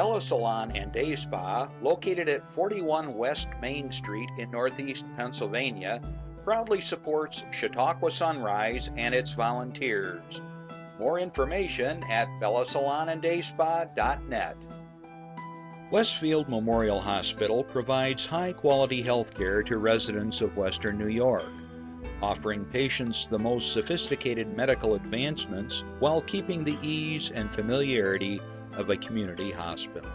Bella Salon and Day Spa, located at 41 West Main Street in Northeast Pennsylvania, proudly supports Chautauqua Sunrise and its volunteers. More information at bellasalonanddayspa.net. Westfield Memorial Hospital provides high-quality health care to residents of Western New York, offering patients the most sophisticated medical advancements while keeping the ease and familiarity of a community hospital.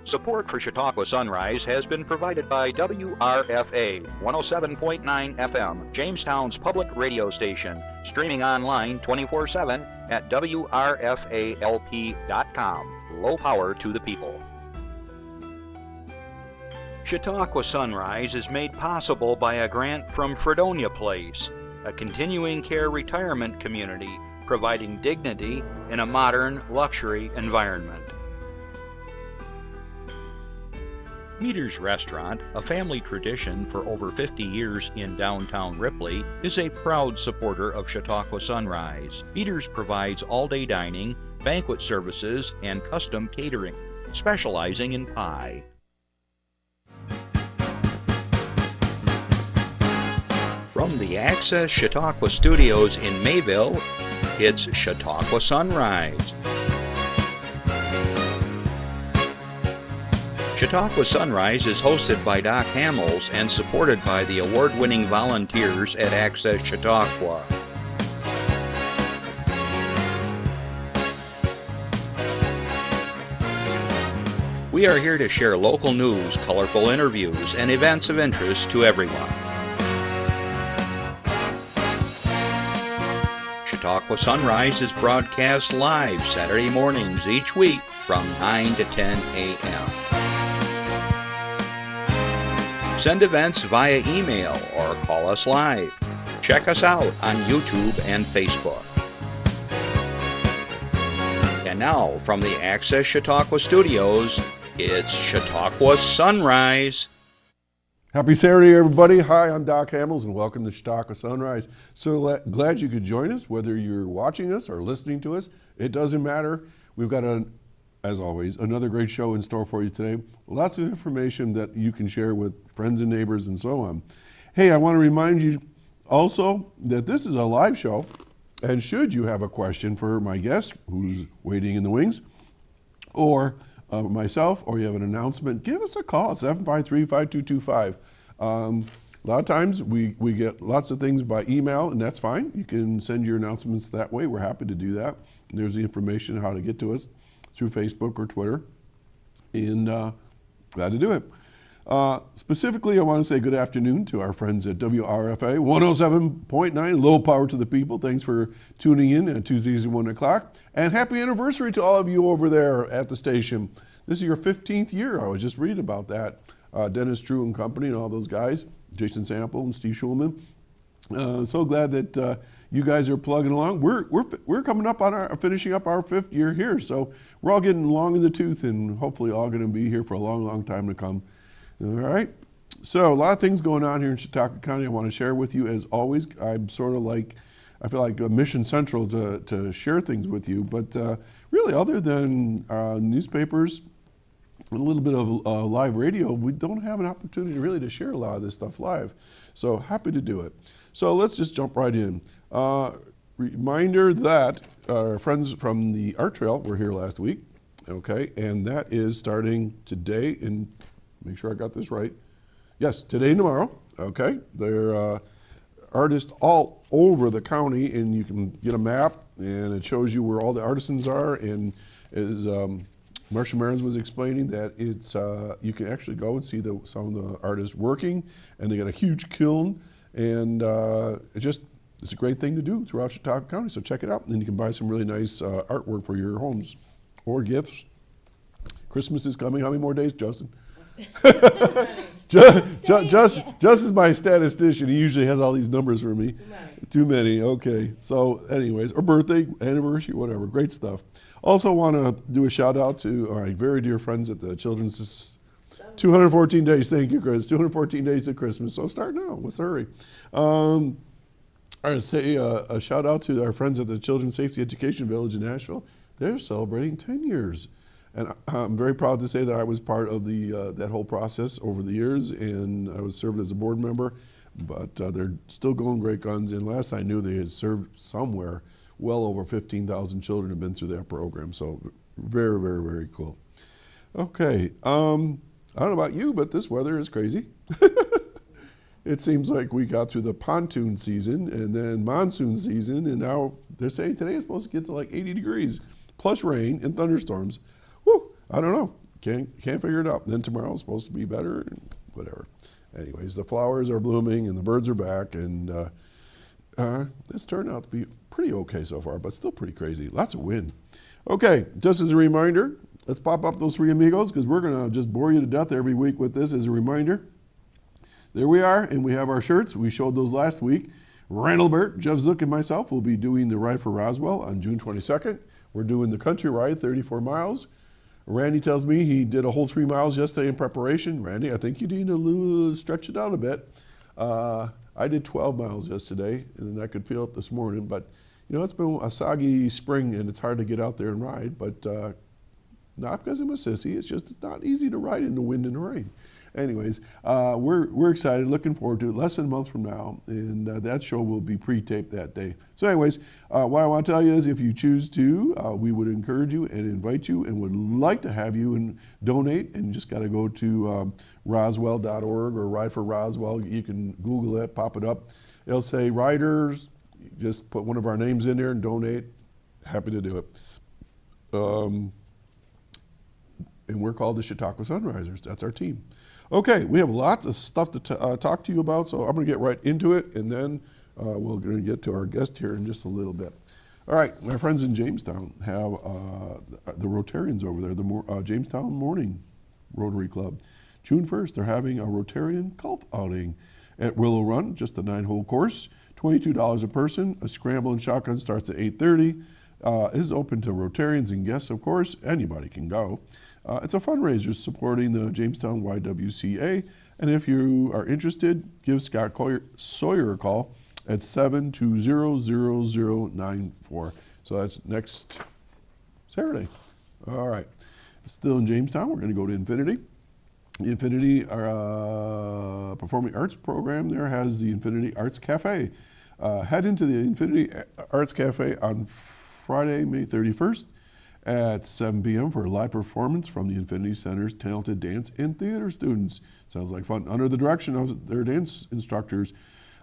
Support for Chautauqua Sunrise has been provided by WRFA 107.9 FM, Jamestown's public radio station, streaming online 24/7 at WRFALP.com. Low power to the people. Chautauqua Sunrise is made possible by a grant from Fredonia Place, a continuing care retirement community providing dignity in a modern luxury environment. Meter's Restaurant, a family tradition for over 50 years in downtown Ripley, is a proud supporter of Chautauqua Sunrise. Meter's provides all-day dining, banquet services, and custom catering, specializing in pie. From the Access Chautauqua Studios in Mayville, it's Chautauqua Sunrise. Chautauqua Sunrise is hosted by Doc Hamels and supported by the award-winning volunteers at Access Chautauqua. We are here to share local news, colorful interviews, and events of interest to everyone. Chautauqua Sunrise is broadcast live Saturday mornings each week from 9 to 10 a.m. Send events via email or call us live. Check us out on YouTube and Facebook. And now, from the Access Chautauqua Studios, it's Chautauqua Sunrise. Happy Saturday, everybody. Hi, I'm Doc Hamels, and welcome to Chautauqua Sunrise. So glad you could join us, whether you're watching us or listening to us. It doesn't matter. We've got, as always, another great show in store for you today. Lots of information that you can share with friends and neighbors and so on. Hey, I want to remind you also that this is a live show, and should you have a question for my guest who's waiting in the wings, or myself, or you have an announcement, give us a call, 753-5225. A lot of times we get lots of things by email, and that's fine. You can send your announcements that way. We're happy to do that. And there's the information on how to get to us through Facebook or Twitter, and glad to do it. Specifically, I want to say good afternoon to our friends at WRFA 107.9, low power to the people. Thanks for tuning in on Tuesdays at 1 o'clock. And happy anniversary to all of you over there at the station. This is your 15th year. I was just reading about that. Dennis Drew and company and all those guys, Jason Sample and Steve Schulman. So glad that you guys are plugging along. We're coming up on finishing up our 5th year here. So we're all getting long in the tooth and hopefully all going to be here for a long, long time to come. All right, so a lot of things going on here in Chautauqua County I want to share with you. As always, I'm sort of like, I feel like a mission central to share things with you, but really other than newspapers, a little bit of live radio, we don't have an opportunity really to share a lot of this stuff live. So happy to do it. So let's just jump right in. Reminder that our friends from the Art Trail were here last week, okay, and that is starting today in, make sure I got this right. Yes, today and tomorrow, okay? They're artists all over the county, and you can get a map, and it shows you where all the artisans are, and as Marcia Marins was explaining, that it's you can actually go and see some of the artists working, and they got a huge kiln, and it's a great thing to do throughout Chautauqua County, so check it out, and you can buy some really nice artwork for your homes or gifts. Christmas is coming. How many more days, Justin? Just as my statistician, he usually has all these numbers for me. Too many, okay. So anyways, or birthday, anniversary, whatever, great stuff. Also want to do a shout out to our very dear friends at the Children's 214 days, thank you, Chris, 214 days of Christmas, so start now, let's hurry. I want to say a shout out to our friends at the Children's Safety Education Village in Nashville. They're celebrating 10 years. And I'm very proud to say that I was part of that whole process over the years, and I was served as a board member. But they're still going great guns, and last I knew they had served somewhere well over 15,000 children have been through that program. So very, very, very cool. Okay, I don't know about you, but this weather is crazy. It seems like we got through the pontoon season and then monsoon season, and now they're saying today is supposed to get to like 80 degrees, plus rain and thunderstorms. Whew, I don't know. Can't figure it out. And then tomorrow is supposed to be better and whatever. Anyways, the flowers are blooming and the birds are back, and it's turned out to be pretty okay so far, but still pretty crazy. Lots of wind. Okay, just as a reminder, let's pop up those three amigos because we're going to just bore you to death every week with this as a reminder. There we are, and we have our shirts. We showed those last week. Randallbert, Jeff Zook, and myself will be doing the Ride for Roswell on June 22nd. We're doing the country ride, 34 miles. Randy tells me he did a whole 3 miles yesterday in preparation. Randy, I think you need to stretch it out a bit. I did 12 miles yesterday, and I could feel it this morning. But, you know, it's been a soggy spring, and it's hard to get out there and ride. But not because I'm a sissy. It's just it's not easy to ride in the wind and the rain. Anyways, we're excited, looking forward to it. Less than a month from now, and that show will be pre-taped that day. So anyways, what I want to tell you is if you choose to, we would encourage you and invite you and would like to have you and donate, and just got to go to roswell.org or Ride for Roswell. You can Google it, pop it up. It'll say riders. Just put one of our names in there and donate. Happy to do it. And we're called the Chautauqua Sunrisers. That's our team. Okay, we have lots of stuff to talk to you about, so I'm going to get right into it, and then we're going to get to our guest here in just a little bit. All right, my friends in Jamestown have the Rotarians over there, the Jamestown Morning Rotary Club. June 1st, they're having a Rotarian golf outing at Willow Run, just a 9-hole course, $22 a person. A scramble and shotgun starts at 8:30. Is open to Rotarians and guests, of course. Anybody can go. It's a fundraiser supporting the Jamestown YWCA. And if you are interested, give Scott Sawyer a call at 720-0094. So that's next Saturday. All right. Still in Jamestown, we're going to go to Infinity. The Infinity Performing Arts program there has the Infinity Arts Cafe. Head into the Infinity Arts Cafe on Friday, May 31st at 7 p.m. for a live performance from the Infinity Center's talented dance and theater students. Sounds like fun. Under the direction of their dance instructors,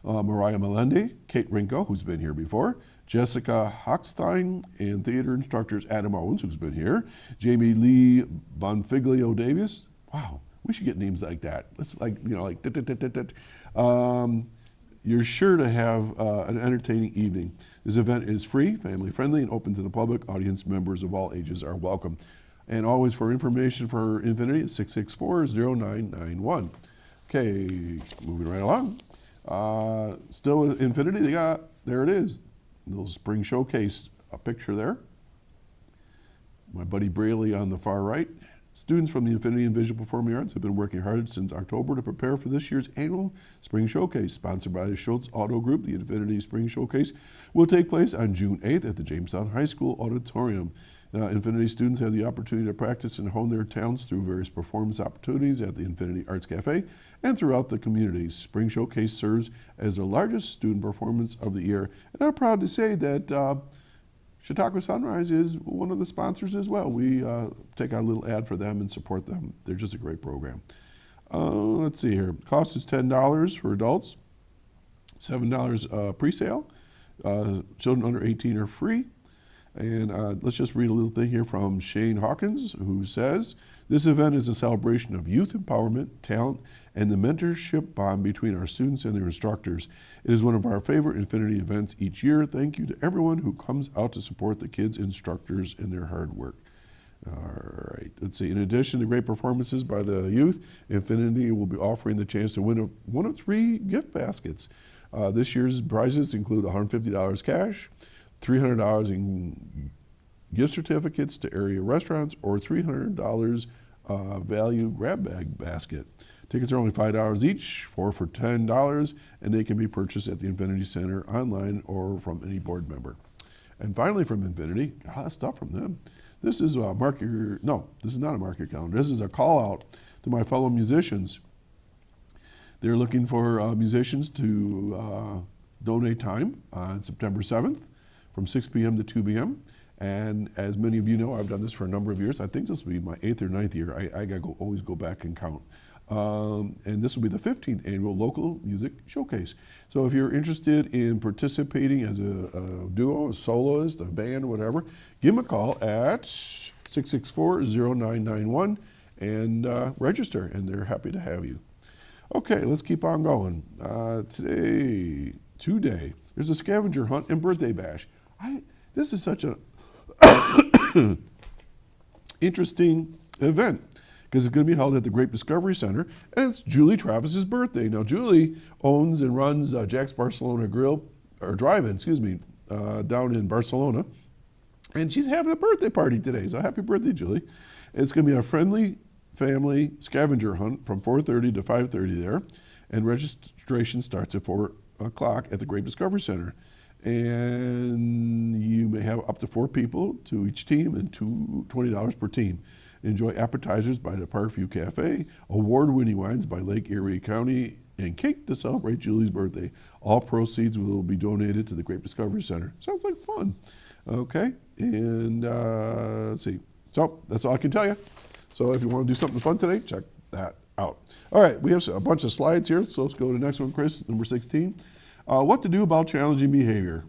Mariah Melende, Kate Rinko, who's been here before, Jessica Hochstein, and theater instructors Adam Owens, who's been here, Jamie Lee Bonfiglio Davis. Wow, we should get names like that. Let's you're sure to have an entertaining evening. This event is free, family friendly, and open to the public. Audience members of all ages are welcome. And always for information for Infinity, it's 664-0991. Okay, moving right along. Still with Infinity, there it is, little spring showcase, a picture there. My buddy Braley on the far right. Students from the Infinity and Visual Performing Arts have been working hard since October to prepare for this year's annual Spring Showcase. Sponsored by the Schultz Auto Group, the Infinity Spring Showcase will take place on June 8th at the Jamestown High School Auditorium. Infinity students have the opportunity to practice and hone their talents through various performance opportunities at the Infinity Arts Cafe and throughout the community. Spring Showcase serves as the largest student performance of the year. And I'm proud to say that Chautauqua Sunrise is one of the sponsors as well. We take out a little ad for them and support them. They're just a great program. Let's see here. Cost is $10 for adults, $7 pre-sale. Children under 18 are free. And let's just read a little thing here from Shane Hawkins, who says, this event is a celebration of youth empowerment, talent, and the mentorship bond between our students and their instructors. It is one of our favorite Infinity events each year. Thank you to everyone who comes out to support the kids, instructors, and their hard work. All right, let's see. In addition to great performances by the youth, Infinity will be offering the chance to win one of 3 gift baskets. This year's prizes include $150 cash, $300 in gift certificates to area restaurants, or $300 value grab bag basket. Tickets are only $5 each, 4 for $10, and they can be purchased at the Infinity Center online or from any board member. And finally from Infinity, got a lot of stuff from them. This is a this is not a mark your calendar. This is a call out to my fellow musicians. They're looking for musicians to donate time on September 7th from 6 p.m. to 2 p.m. And as many of you know, I've done this for a number of years. I think this will be my 8th or 9th year. I got to always go back and count. And this will be the 15th annual local music showcase. So if you're interested in participating as a duo, a soloist, a band, whatever, give them a call at 664-0991 and register, and they're happy to have you. Okay, let's keep on going. Today, there's a scavenger hunt and birthday bash. This is such an interesting event because it's going to be held at the Great Discovery Center, and it's Julie Travis's birthday. Now, Julie owns and runs Jack's Barcelona Drive-In, down in Barcelona, and she's having a birthday party today. So happy birthday, Julie! It's going to be a friendly family scavenger hunt from 4:30 to 5:30 there, and registration starts at 4 o'clock at the Great Discovery Center. And you may have up to 4 people to each team and $20 per team. Enjoy appetizers by the Parkview Cafe, award-winning wines by Lake Erie County, and cake to celebrate Julie's birthday. All proceeds will be donated to the Great Discovery Center. Sounds like fun. Okay, and let's see. So that's all I can tell you. So if you want to do something fun today, check that out. All right, we have a bunch of slides here, so let's go to the next one, Chris, number 16. What to do about challenging behavior.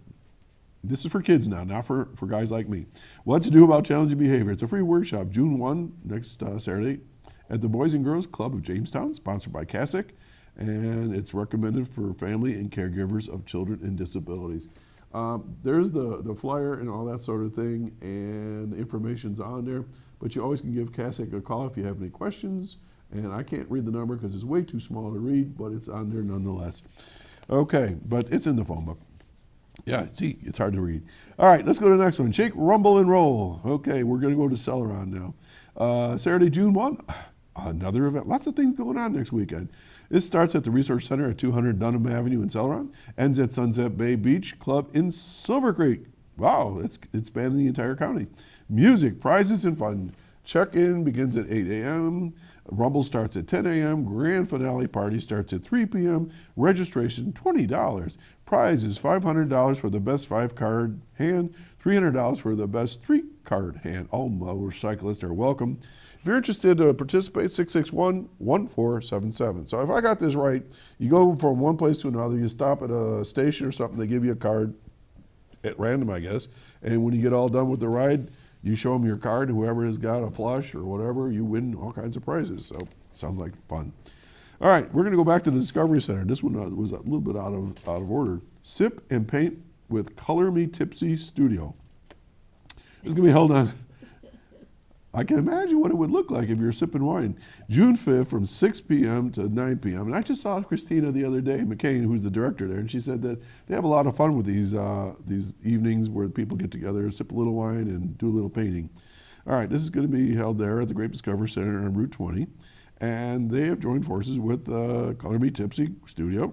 This is for kids now, not for guys like me. What to do about challenging behavior. It's a free workshop, June 1, next Saturday, at the Boys and Girls Club of Jamestown, sponsored by CASIC, and it's recommended for family and caregivers of children and disabilities. There's the flyer and all that sort of thing, and the information's on there, but you always can give CASIC a call if you have any questions, and I can't read the number because it's way too small to read, but it's on there nonetheless. Okay, but it's in the phone book. Yeah, see, it's hard to read. All right, let's go to the next one. Shake, rumble, and roll. Okay, we're going to go to Celeron now. Saturday, June 1, another event. Lots of things going on next weekend. This starts at the Research Center at 200 Dunham Avenue in Celeron, ends at Sunset Bay Beach Club in Silver Creek. Wow, it's spanning the entire county. Music, prizes, and fun. Check-in begins at 8 a.m. Rumble starts at 10 a.m. Grand finale party starts at 3 p.m. Registration, $20. Prize is $500 for the best 5-card hand, $300 for the best 3-card hand. All motorcyclists are welcome. If you're interested to participate, 661-1477. So if I got this right, you go from one place to another, you stop at a station or something, they give you a card at random, I guess, and when you get all done with the ride, you show them your card, and whoever has got a flush or whatever, you win all kinds of prizes. So sounds like fun. All right, we're going to go back to the Discovery Center. This one was a little bit out of order. Sip and Paint with Color Me Tipsy Studio. It's going to be held on, I can imagine what it would look like if you're sipping wine. June 5th from 6 p.m. to 9 p.m. And I just saw Christina the other day, McCain, who's the director there, and she said that they have a lot of fun with these evenings where people get together, sip a little wine, and do a little painting. All right, this is going to be held there at the Great Discovery Center on Route 20. And they have joined forces with Color Me Tipsy Studio.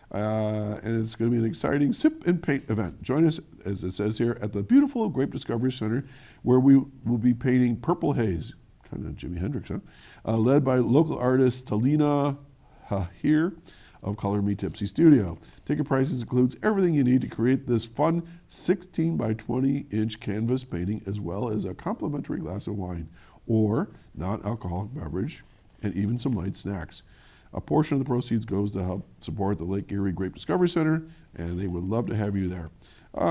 And it's going to be an exciting sip and paint event. Join us, as it says here, at the beautiful Great Discovery Center, where we will be painting Purple Haze, kind of Jimi Hendrix, huh? Led by local artist Talina Hahir of Color Me Tipsy Studio. Ticket prices includes everything you need to create this fun 16 by 20 inch canvas painting, as well as a complimentary glass of wine or non-alcoholic beverage, and even some light snacks. A portion of the proceeds goes to help support the Lake Erie Great Discovery Center, and they would love to have you there.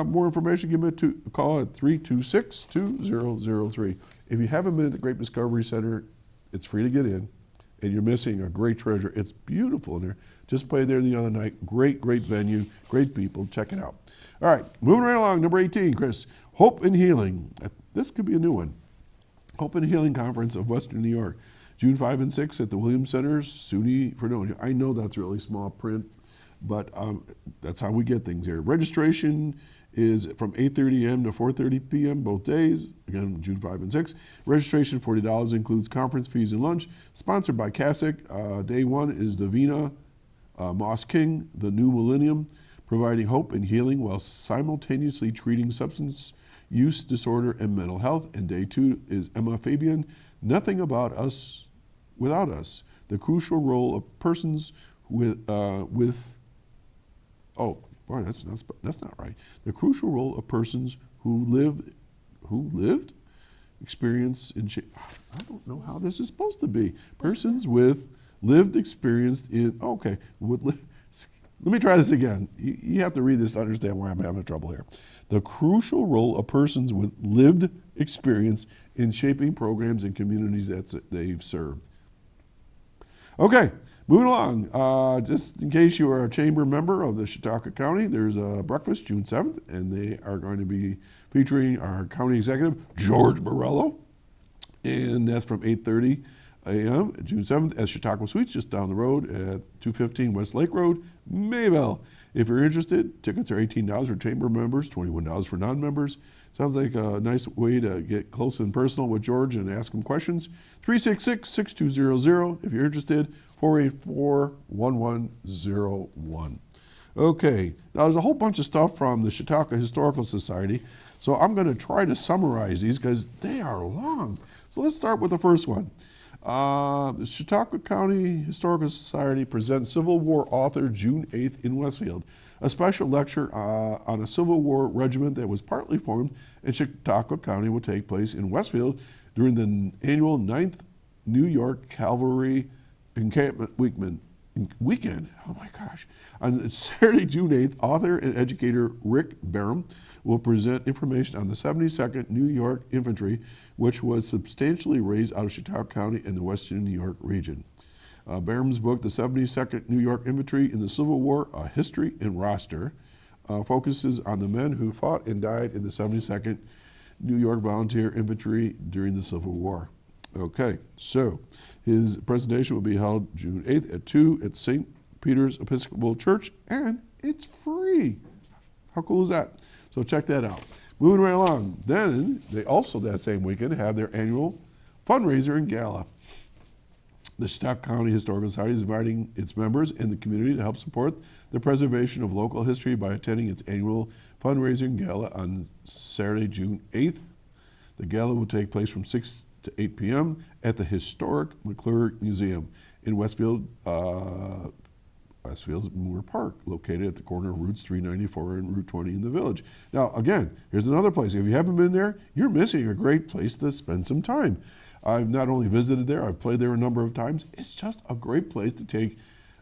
More information, give me a call at 326-2003. If you haven't been at the Great Discovery Center, it's free to get in, and you're missing a great treasure. It's beautiful in there. Just played there the other night. Great venue, great people. Check it out. All right, moving right along, number 18, Chris. Hope and Healing. This could be a new one. Hope and Healing Conference of Western New York. June 5 and 6 at the Williams Center, SUNY Fredonia. I know that's really small print, but that's how we get things here. Registration is from 8:30 a.m. to 4:30 p.m. both days, again, June 5 and 6. Registration, $40, includes conference fees and lunch. Sponsored by CASIC. Day 1 is Davina Moss King, the New Millennium, providing hope and healing while simultaneously treating substance use disorder and mental health. And day 2 is Emma Fabian, Nothing About Us Without Us, the crucial role of persons with oh boy, that's not right. The crucial role of persons who lived experience in I don't know how this is supposed to be. Persons with lived experience in let me try this again. You have to read this to understand why I'm having trouble here. The crucial role of persons with lived experience in shaping programs and communities that they've served. Okay, moving along. Just in case you are a chamber member of the Chautauqua County, there's a breakfast June 7th, and they are going to be featuring our county executive, George Borello, and that's from 8:30 a.m. June 7th at Chautauqua Suites, just down the road at 215 West Lake Road, Mayville. If you're interested, tickets are $18 for chamber members, $21 for non-members. Sounds like a nice way to get close and personal with George and ask him questions. 366-6200 if you're interested, 484-1101. Okay, now there's a whole bunch of stuff from the Chautauqua Historical Society, so I'm going to try to summarize these because they are long. So let's start with the first one. The Chautauqua County Historical Society presents Civil War author June 8th in Westfield, a special lecture on a Civil War regiment that was partly formed in Chautauqua County will take place in Westfield during the annual 9th New York Cavalry Encampment Weekend. Oh my gosh. On Saturday, June 8th, author and educator Rick Barham will present information on the 72nd New York Infantry, which was substantially raised out of Chautauqua County and the Western New York region. Barham's book, The 72nd New York Infantry in the Civil War, A History and Roster, focuses on the men who fought and died in the 72nd New York Volunteer Infantry during the Civil War. Okay, so his presentation will be held June 8th at 2 at St. Peter's Episcopal Church, and it's free. How cool is that? So check that out. Moving right along. Then they also that same weekend have their annual fundraiser and gala. The Chautauqua County Historical Society is inviting its members and the community to help support the preservation of local history by attending its annual fundraising gala on Saturday, June 8th. The gala will take place from 6 to 8 p.m. at the historic McClure Museum in Westfield's Moore Park, located at the corner of Routes 394 and Route 20 in the Village. Now, again, here's another place. If you haven't been there, you're missing a great place to spend some time. I've not only visited there, I've played there a number of times. It's just a great place to take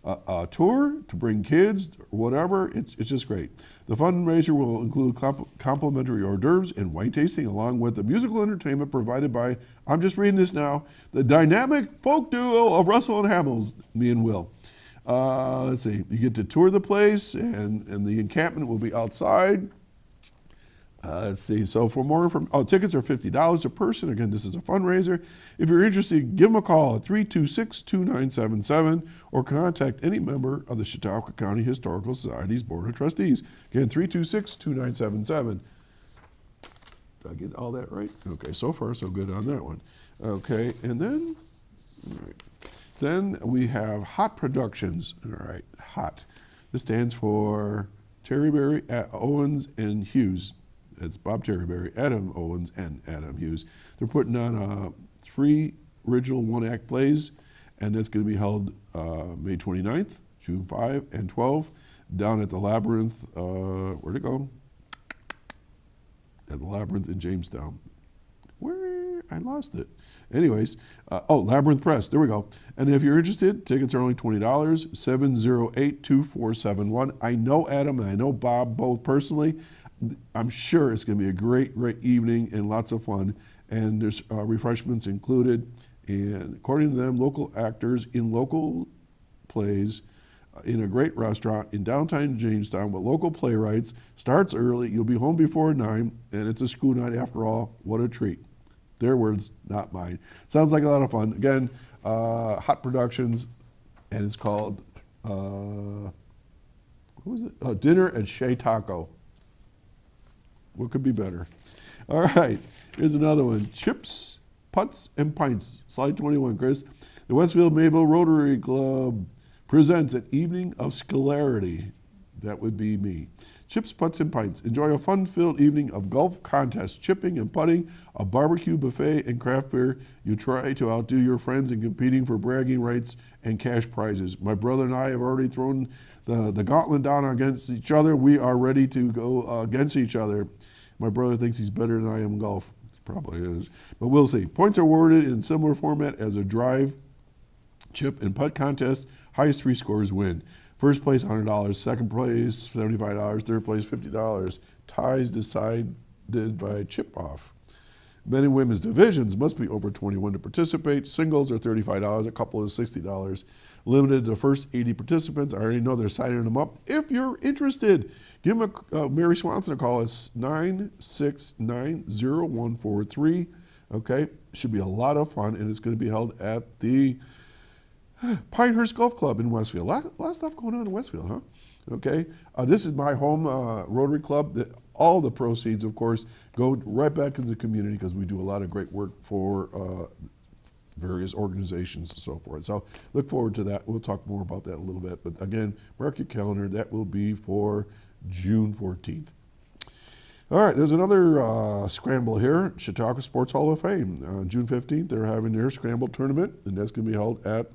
a tour, to bring kids, whatever. It's just great. The fundraiser will include complimentary hors d'oeuvres and wine tasting, along with the musical entertainment provided by, I'm just reading this now, the dynamic folk duo of Russell and Hamels, me and Will. Let's see, you get to tour the place, and the encampment will be outside. Let's see, so for more information, tickets are $50 a person. Again, this is a fundraiser. If you're interested, give them a call at 326-2977 or contact any member of the Chautauqua County Historical Society's Board of Trustees. Again, 326-2977. Did I get all that right? Okay, so far so good on that one. Okay, and then, all right. Then we have HOT Productions. All right, HOT. This stands for Terryberry, Owens, and Hughes. It's Bob Terryberry, Adam Owens, and Adam Hughes. They're putting on 3 original one-act plays, and that's going to be held May 29th, June 5, and 12 down at the Labyrinth. Where'd it go? At the Labyrinth in Jamestown. Where? I lost it. Anyways, Labyrinth Press. There we go. And if you're interested, tickets are only $20, 708-2471. I know Adam and I know Bob both personally. I'm sure it's going to be a great, great evening and lots of fun. And there's refreshments included. And according to them, local actors in local plays in a great restaurant in downtown Jamestown with local playwrights. Starts early. You'll be home before 9, and it's a school night after all. What a treat. Their words, not mine. Sounds like a lot of fun. Again, HOT Productions, and it's called, who is it? Dinner at Chautauqua. What could be better? All right, here's another one. Chips, Putts, and Pints. Slide 21, Chris. The Westfield Mayville Rotary Club presents an evening of scholarity. That would be me. Chips, Putts, and Pints. Enjoy a fun-filled evening of golf contests, chipping and putting, a barbecue buffet, and craft beer. You try to outdo your friends in competing for bragging rights and cash prizes. My brother and I have already thrown the gauntlet down against each other. We are ready to go against each other. My brother thinks he's better than I am in golf. He probably is, but we'll see. Points are awarded in similar format as a drive, chip, and putt contest. Highest 3 scores win. First place, $100. Second place, $75. Third place, $50. Ties decided by chip-off. Men and women's divisions must be over 21 to participate. Singles are $35. A couple is $60. Limited to the first 80 participants. I already know they're signing them up. If you're interested, give them Mary Swanson a call. It's 969-0143. Okay, should be a lot of fun, and it's going to be held at the Pinehurst Golf Club in Westfield. A lot of stuff going on in Westfield, huh? Okay, this is my home Rotary Club. All the proceeds, of course, go right back into the community because we do a lot of great work for various organizations and so forth. So look forward to that. We'll talk more about that a little bit. But again, mark your calendar. That will be for June 14th. All right, there's another scramble here. Chautauqua Sports Hall of Fame. On June 15th, they're having their scramble tournament, and that's going to be held at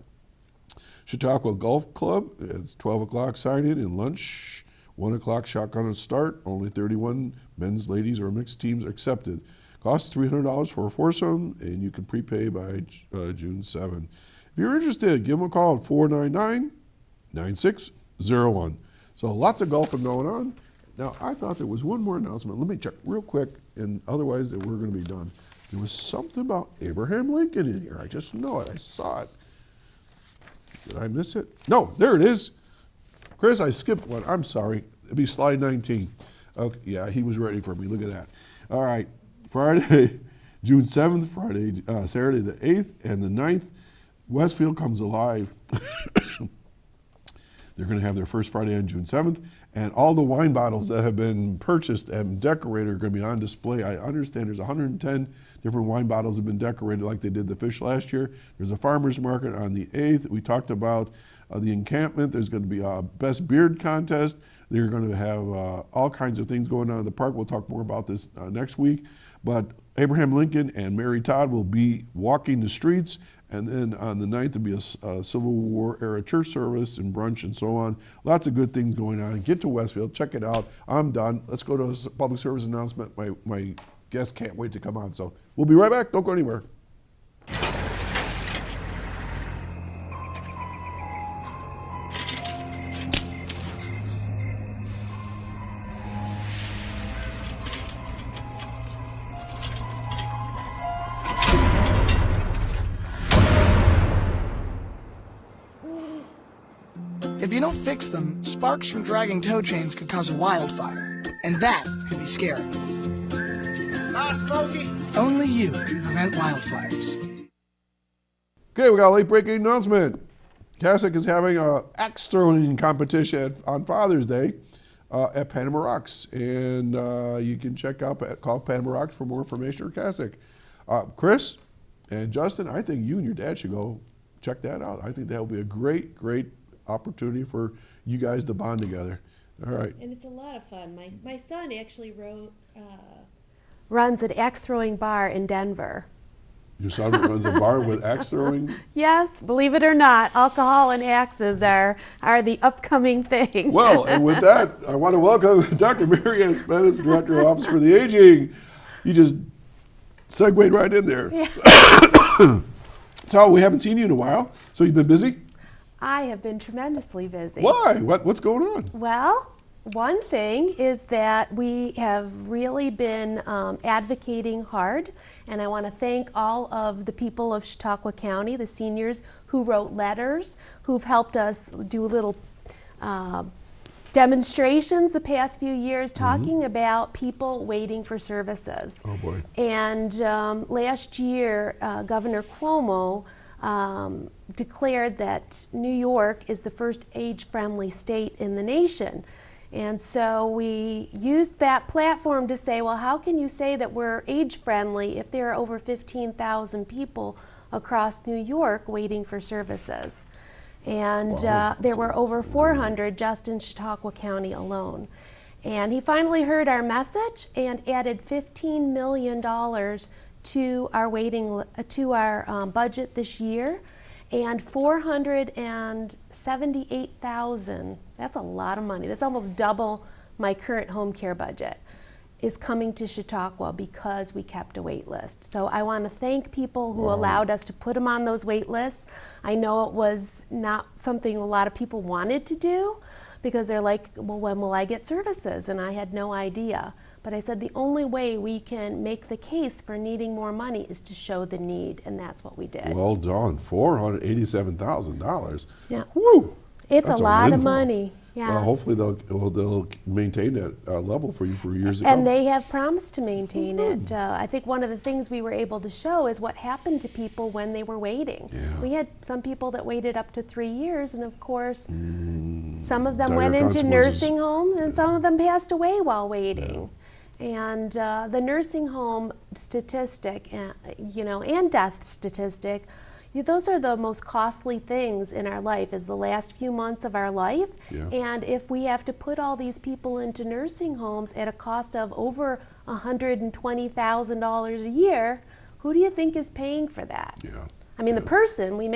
Chautauqua Golf Club. It's 12 o'clock sign-in and lunch. 1 o'clock shotgun start. Only 31 men's, ladies, or mixed teams accepted. Costs $300 for a foursome, and you can prepay by June 7. If you're interested, give them a call at 499-9601. So lots of golfing going on. Now, I thought there was one more announcement. Let me check real quick, and otherwise we're going to be done. There was something about Abraham Lincoln in here. I just know it. I saw it. Did I miss it? No, there it is. Chris, I skipped one. I'm sorry. It'd be slide 19. Okay, yeah, he was ready for me. Look at that. All right, Friday, June 7th, Saturday the 8th, and the 9th, Westfield comes alive. They're going to have their first Friday on June 7th, and all the wine bottles that have been purchased and decorated are going to be on display. I understand there's 110 different wine bottles have been decorated like they did the fish last year. There's a farmer's market on the 8th. We talked about the encampment. There's going to be a best beard contest. They're going to have all kinds of things going on in the park. We'll talk more about this next week. But Abraham Lincoln and Mary Todd will be walking the streets. And then on the 9th, there'll be a Civil War era church service and brunch and so on. Lots of good things going on. Get to Westfield, check it out. I'm done. Let's go to a public service announcement. My guest can't wait to come on. So we'll be right back. Don't go anywhere. If you don't fix them, sparks from dragging tow chains could cause a wildfire, and that can be scary. Hi, Smokey. Only you can prevent wildfires. Okay, we got a late breaking announcement. Kasich is having an axe throwing competition on Father's Day at Panama Rocks, and you can call Panama Rocks for more information or Kasich. Chris and Justin, I think you and your dad should go check that out. I think that will be a great opportunity for you guys to bond together. All right. And it's a lot of fun. My son actually runs an axe throwing bar in Denver. Your son runs a bar with axe throwing? Yes, believe it or not, alcohol and axes are the upcoming thing. Well, and with that, I want to welcome Dr. Mary Ann Spanos, Director of Office for the Aging. You just segued right in there. Yeah. So we haven't seen you in a while. So you've been busy? I have been tremendously busy. Why? What's going on? Well, one thing is that we have really been advocating hard, and I want to thank all of the people of Chautauqua County, the seniors who wrote letters, who've helped us do little demonstrations the past few years talking about people waiting for services. Oh boy. And last year, Governor Cuomo declared that New York is the first age-friendly state in the nation. And so we used that platform to say, well, how can you say that we're age-friendly if there are over 15,000 people across New York waiting for services? And Wow, there were over 400 just in Chautauqua County alone. And he finally heard our message and added $15 million to our budget this year, and 478,000. That's a lot of money. That's almost double my current home care budget, is coming to Chautauqua because we kept a wait list. So I want to thank people who allowed us to put them on those wait lists. I know it was not something a lot of people wanted to do, because they're like, well, when will I get services? And I had no idea. But I said the only way we can make the case for needing more money is to show the need, and that's what we did. Well done. $487,000. Yeah. Woo! It's That's a lot of windfall. money. Yes. Well, hopefully they'll maintain that level for you for years to And come. they have promised to maintain it. I think one of the things we were able to show is what happened to people when they were waiting. Yeah. We had some people that waited up to 3 years, and of course, some of them dire went into consequences. nursing homes, and some of them passed away while waiting. And the nursing home statistic, and death statistic, those are the most costly things in our life, is the last few months of our life. Yeah. And if we have to put all these people into nursing homes at a cost of over $120,000 a year, who do you think is paying for that? Yeah. I mean, the person, we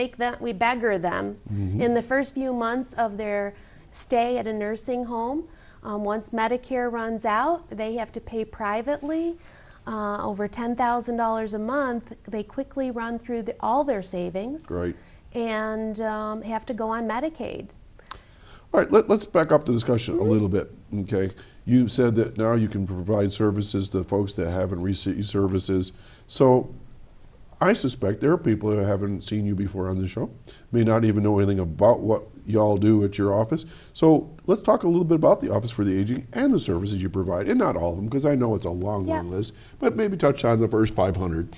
beggar them in the first few months of their stay at a nursing home. Once Medicare runs out, they have to pay privately. Over $10,000 a month, they quickly run through all their savings. Right. And have to go on Medicaid. All right, let's back up the discussion a little bit, okay? You said that now you can provide services to folks that haven't received services. So I suspect there are people who haven't seen you before on the show, may not even know anything about what y'all do at your office. So let's talk a little bit about the Office for the Aging and the services you provide, and not all of them, because I know it's a long, long list, but maybe touch on the first 500.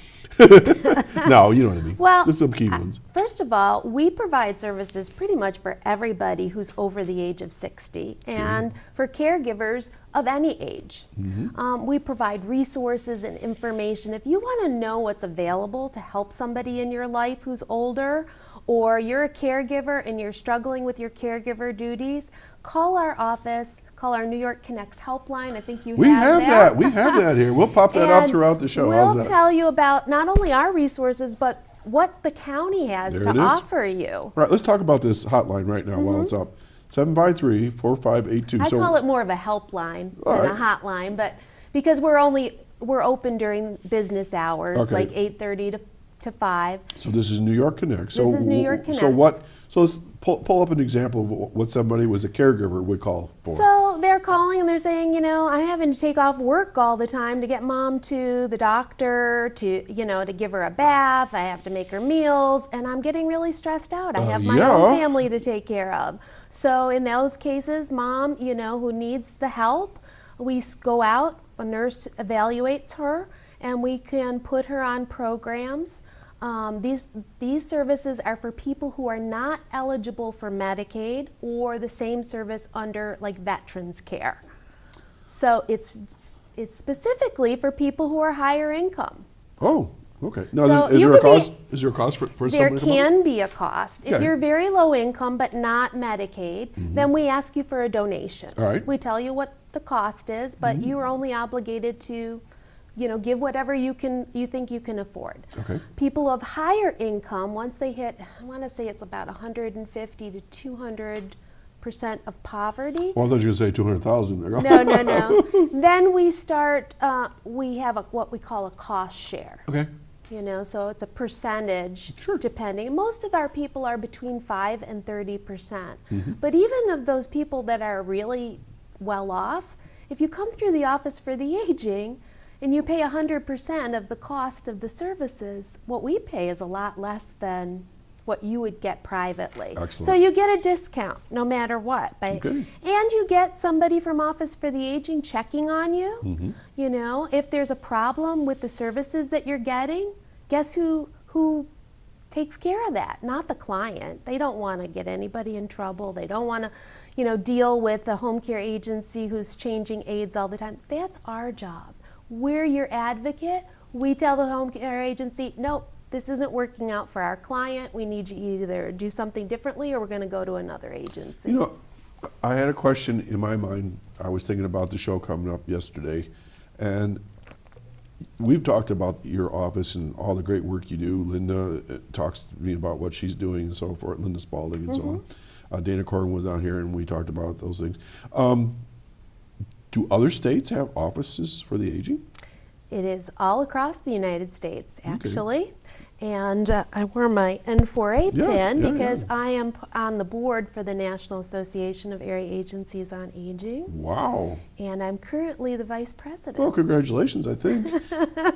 No, you know what I mean. Well, just some key ones. First of all, we provide services pretty much for everybody who's over the age of 60, and for caregivers of any age. We provide resources and information. If you want to know what's available to help somebody in your life who's older, or you're a caregiver and you're struggling with your caregiver duties, call our office, call our New York Connects helpline. I think you We have that. that. We have that here. We'll pop that out And throughout the show. How's We'll that? tell you about not only our resources, but what the county has There to it is. offer you. All right, let's talk about this hotline right now while it's up. 753-4582. I call it more of a helpline All than right. a hotline, but because we're open during business hours, Okay. like 8:30 to 5. So this is New York Connect. This is New York So Connects. let's pull up an example of what somebody was a caregiver would call for. So they're calling and they're saying, I'm having to take off work all the time to get mom to the doctor, to give her a bath. I have to make her meals, and I'm getting really stressed out. I have my own family to take care of. So in those cases, mom, who needs the help, we go out, a nurse evaluates her, and we can put her on programs. These services are for people who are not eligible for Medicaid or the same service under like veterans care. So it's specifically for people who are higher income. Oh, okay. Now, So is you there a could cost? be- Is there a cost for There somebody to come up? can be a cost. If Okay. you're very low income but not Medicaid, then we ask you for a donation. All right. We tell you what the cost is, but you are only obligated to give whatever you think you can afford. Okay. People of higher income, once they hit, I want to say it's about 150 to 200% of poverty. Well, I thought you were going to say 200,000. No. Then we start, we have what we call a cost share. Okay. So it's a percentage, Sure. depending. Most of our people are between 5 and 30%. But even of those people that are really well off, if you come through the Office for the Aging and you pay 100% of the cost of the services, what we pay is a lot less than what you would get privately. Excellent. So you get a discount no matter what. Okay. And you get somebody from Office for the Aging checking on you. If there's a problem with the services that you're getting, guess who takes care of that? Not the client. They don't want to get anybody in trouble. They don't want to, deal with the home care agency who's changing aides all the time. That's our job. We're your advocate. We tell the home care agency, nope, this isn't working out for our client, we need you to either do something differently or we're going to go to another agency. You know, I had a question in my mind. I was thinking about the show coming up yesterday, and we've talked about your office and all the great work you do. Linda talks to me about what she's doing and so forth, Linda Spalding and so on. Dana Corrin was out here and we talked about those things. Do other states have offices for the aging? It is all across the United States, actually. And I wear my N4A pin because I am on the board for the National Association of Area Agencies on Aging. Wow. And I'm currently the vice president. Well, congratulations, I think.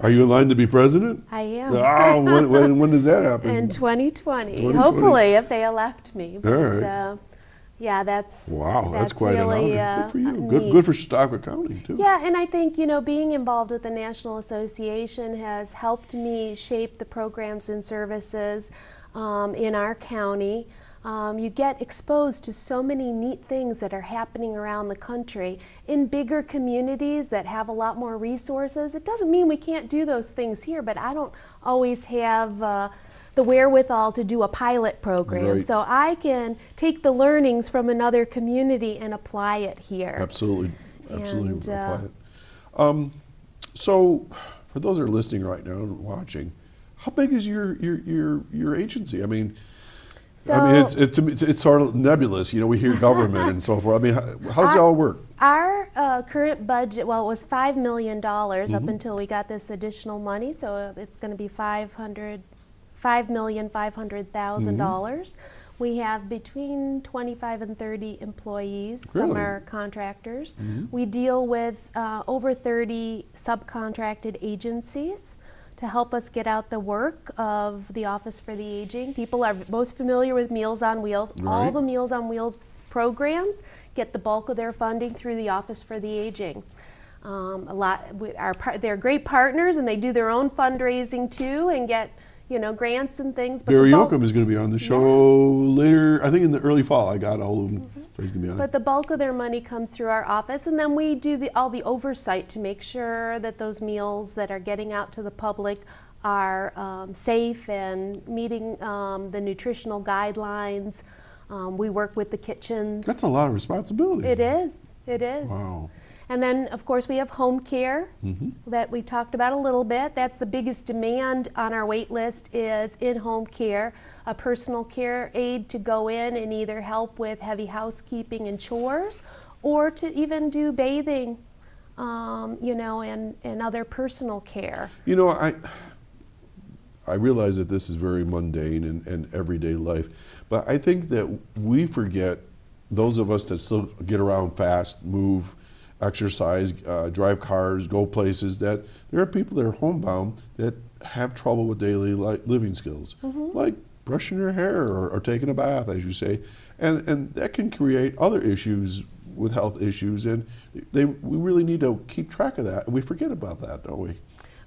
Are you in line to be president? I am. Oh, when does that happen? In 2020. 2020. Hopefully, if they elect me. But, all right. yeah, that's quite really an honor. Good for you. neat. Good for Chautauqua County too. Yeah, and I think, you know, being involved with the National Association has helped me shape the programs and services in our county. You get exposed to so many neat things that are happening around the country in bigger communities that have a lot more resources. It doesn't mean we can't do those things here, but I don't always have the wherewithal to do a pilot program. Right. So I can take the learnings from another community and apply it here. Absolutely, absolutely And, apply it. So, for those that are listening right now and watching, how big is your agency? I mean, it's sort of nebulous. You know, we hear government and so forth. I mean, how does it all work? Our current budget, well, it was $5 million up until we got this additional money, so it's going to be $5,500,000. We have between 25 and 30 employees. Some Really? are contractors. We deal with over 30 subcontracted agencies to help us get out the work of the Office for the Aging. People are most familiar with Meals on Wheels. All Right. the Meals on Wheels programs get the bulk of their funding through the Office for the Aging. They're great partners, and they do their own fundraising too, and get grants and things. But Barry the bulk, Yoakum is going to be on the show later, I think in the early fall. I got all of them, so he's going to be on. But the bulk of their money comes through our office, and then we do all the oversight to make sure that those meals that are getting out to the public are safe and meeting the nutritional guidelines. We work with the kitchens. That's a lot of responsibility. It is. It is. Wow. And then, of course, we have home care that we talked about a little bit. That's the biggest demand on our wait list is in-home care, a personal care aide to go in and either help with heavy housekeeping and chores or to even do bathing, and other personal care. You know, I realize that this is very mundane and everyday life, but I think that we forget, those of us that still get around fast, move, exercise, drive cars, go places, that there are people that are homebound that have trouble with daily living skills, like brushing their hair or taking a bath, as you say, and that can create other issues with health issues, and we really need to keep track of that, and we forget about that, don't we?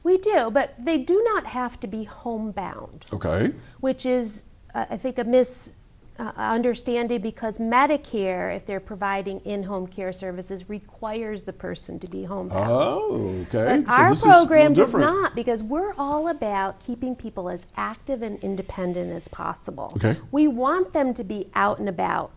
We do, but they do not have to be homebound. Okay. Which is, I think, a misunderstanding because Medicare, if they're providing in-home care services, requires the person to be homebound. Oh, okay. But our program does not, because we're all about keeping people as active and independent as possible. Okay. We want them to be out and about.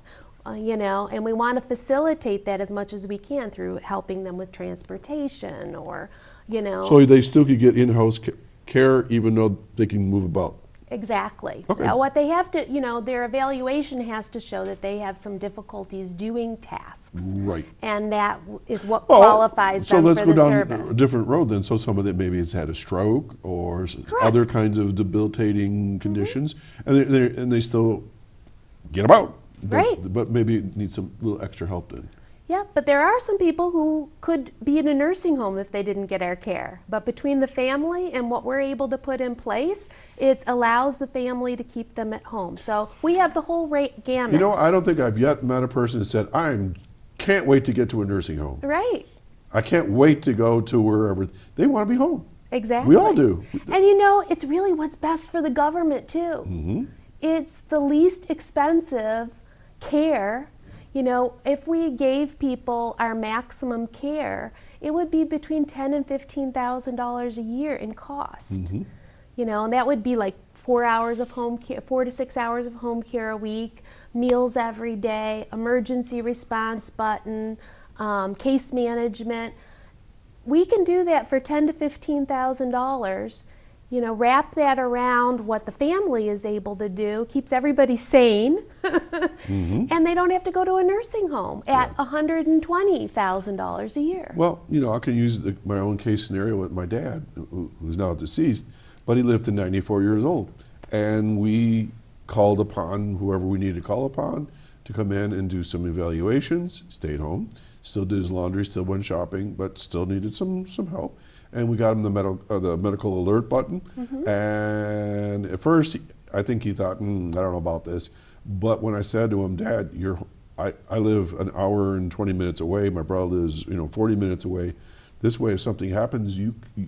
And we want to facilitate that as much as we can through helping them with transportation or, So they still could get in-house care even though they can move about? Exactly. Okay. Now, what they have to, their evaluation has to show that they have some difficulties doing tasks. Right. And that is what qualifies them for the service. So let's go down a different road then. So somebody that maybe has had a stroke or other kinds of debilitating conditions, and they still get about. Right. But maybe need some little extra help then. Yeah, but there are some people who could be in a nursing home if they didn't get our care. But between the family and what we're able to put in place, it allows the family to keep them at home. So we have the whole gamut. I don't think I've yet met a person that said, can't wait to get to a nursing home. Right. I can't wait to go to wherever. They want to be home. Exactly. We all do. And it's really what's best for the government too. It's the least expensive care. If we gave people our maximum care, it would be between $10,000 and $15,000 a year in cost. And that would be like 4 hours of home care, 4 to 6 hours of home care a week, meals every day, emergency response button, case management. We can do that for $10,000 to $15,000. Wrap that around what the family is able to do, keeps everybody sane, and they don't have to go to a nursing home at $120,000 a year. Well, I can use my own case scenario with my dad, who's now deceased, but he lived to 94 years old. And we called upon whoever we needed to call upon to come in and do some evaluations, stayed home, still did his laundry, still went shopping, but still needed some help. And we got him the medical alert button. And at first, I think he thought, I don't know about this. But when I said to him, Dad, I live an hour and 20 minutes away. My brother lives, 40 minutes away. This way, if something happens,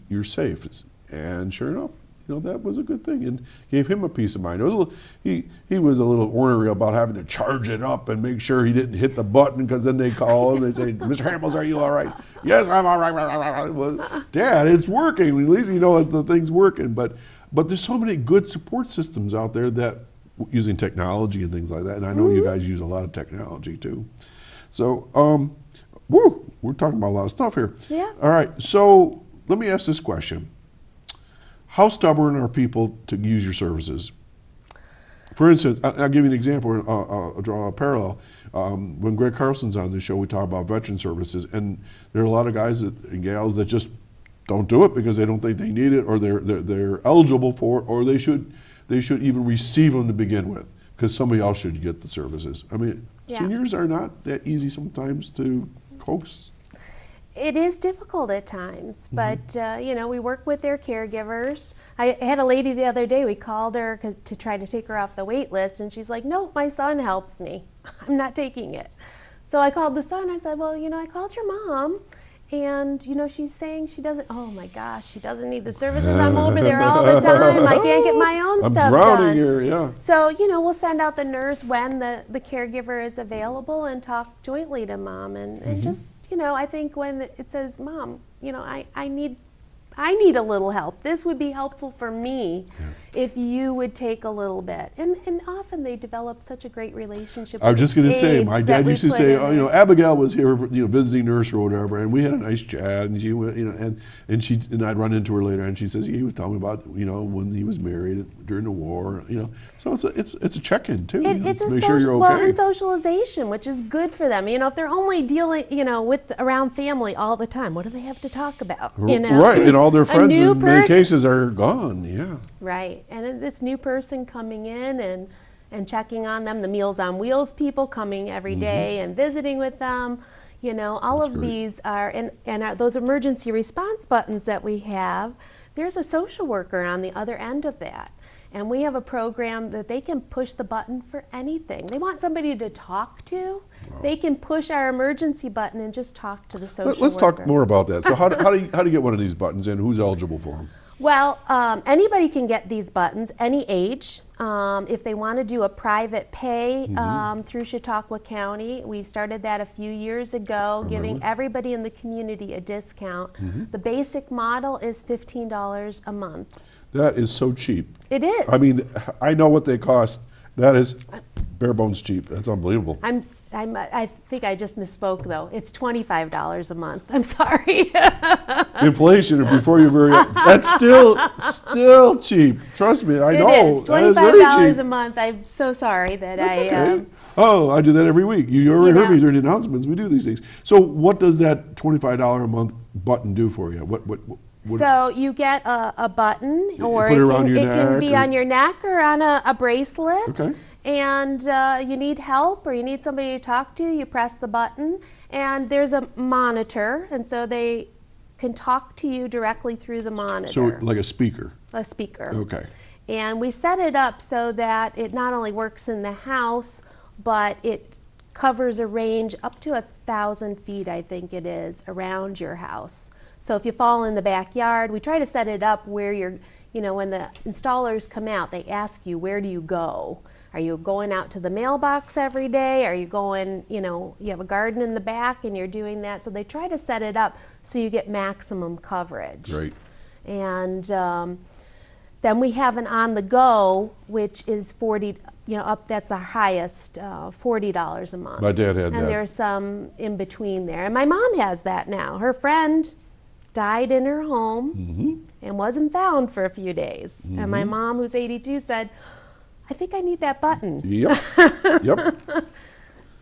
you're safe. And sure enough, that was a good thing and gave him a peace of mind. It was he was a little ornery about having to charge it up and make sure he didn't hit the button, because then they call him and they say, Mr. Hamels, are you all right? Yes, I'm all right. Well, Dad, it's working. At least the thing's working. But there's so many good support systems out there that using technology and things like that. And I know you guys use a lot of technology too. So, we're talking about a lot of stuff here. Yeah. All right. So let me ask this question. How stubborn are people to use your services? For instance, I'll give you an example, I'll draw a parallel. When Greg Carlson's on the show, we talk about veteran services, and there are a lot of guys and gals that just don't do it because they don't think they need it, or they're eligible for it, or they should even receive them to begin with, because somebody else should get the services. I mean, seniors are not that easy sometimes to coax. It is difficult at times, but we work with their caregivers. I had a lady the other day, we called her to try to take her off the wait list, and she's like, no, my son helps me. I'm not taking it. So I called the son, I said, well, I called your mom, and she's saying she doesn't, oh my gosh, she doesn't need the services. I'm over there all the time. I can't get my own stuff done. I'm drowning here, yeah. So, we'll send out the nurse when the caregiver is available and talk jointly to mom, and just, I think when it says, Mom, I need a little help. This would be helpful for me if you would take a little bit. And often they develop such a great relationship. I was just going to say, my dad used to say, Abigail was here, visiting nurse or whatever, and we had a nice chat, and she, and I'd run into her later, and she says he was telling me about, when he was married during the war, So it's a check-in too. It's a make sure you're okay. Well, and socialization, which is good for them. If they're only dealing, around family all the time, what do they have to talk about? Right, and all their friends in many cases are gone. Yeah. Right, and this new person coming in and checking on them, the Meals on Wheels people coming every day and visiting with them, all That's of great. these are, and those emergency response buttons that we have, there's a social worker on the other end of that. And we have a program that they can push the button for anything. They want somebody to talk to. Wow. They can push our emergency button and just talk to the social worker. Let's talk more about that. So how do you get one of these buttons, and who's eligible for them? Well, anybody can get these buttons, any age. If they want to do a private pay through Chautauqua County, we started that a few years ago, giving everybody in the community a discount. The basic model is $15 a month. That is so cheap. It is. I mean, I know what they cost. That is bare bones cheap. That's unbelievable. I think I just misspoke though. It's $25 a month. I'm sorry. Inflation, before you're that's still cheap. Trust me, I know. It is That is very $25 cheap. a month. I'm so sorry that That's I. okay. I do that every week. You already heard me during the announcements. We do these things. So, what does that $25 a month button do for you? What So you get a button, or put it it around your can neck, be on your neck or on a bracelet. Okay. And you need help or you need somebody to talk to, you press the button, and there's a monitor, and so they can talk to you directly through the monitor. So like a speaker? A speaker. Okay. And we set it up so that it not only works in the house, but it covers a range up to 1,000 feet, I think it is, around your house. So if you fall in the backyard, we try to set it up where you're, when the installers come out, they ask you, where do you go? Are you going out to the mailbox every day? Are you going, you have a garden in the back and you're doing that? So they try to set it up so you get maximum coverage. Great. And Then we have an on the go, which is 40, that's the highest, $40 a month. My dad had that. And there's some in between there. And my mom has that now. Her friend died in her home and wasn't found for a few days. And my mom, who's 82, said, I think I need that button. Yep. Yep.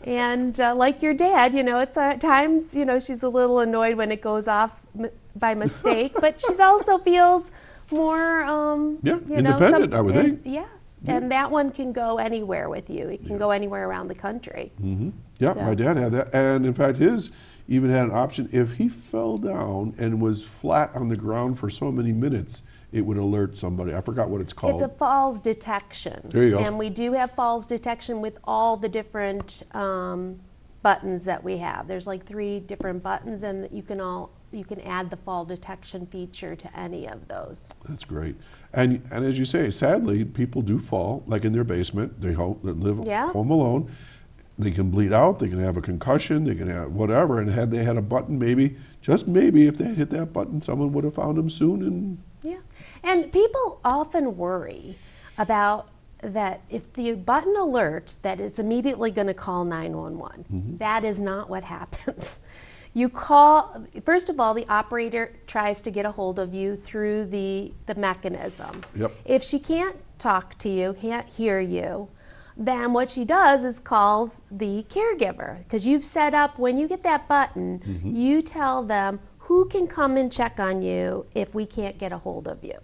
And like your dad, it's at times, she's a little annoyed when it goes off by mistake, but she also feels more, independent, I would think. Yes, and that one can go anywhere with you. It can go anywhere around the country. Yeah, So. my dad had that, and in fact, his even had an option if he fell down and was flat on the ground for so many minutes, it would alert somebody. I forgot what it's called. It's a falls detection. There you go. And we do have falls detection with all the different buttons that we have. There's like 3 different buttons, and you can add the fall detection feature to any of those. That's great. And as you say, sadly, people do fall, like in their basement. They live home alone. They can bleed out, they can have a concussion, they can have whatever. And had they had a button, maybe, just maybe, if they had hit that button, someone would have found them soon. And And people often worry about that if the button alerts that it's immediately going to call 911. That is not what happens. You call, first of all, the operator tries to get a hold of you through the mechanism. Yep. If she can't talk to you, can't hear you, then what she does is calls the caregiver, because you've set up, when you get that button, you tell them who can come and check on you if we can't get a hold of you.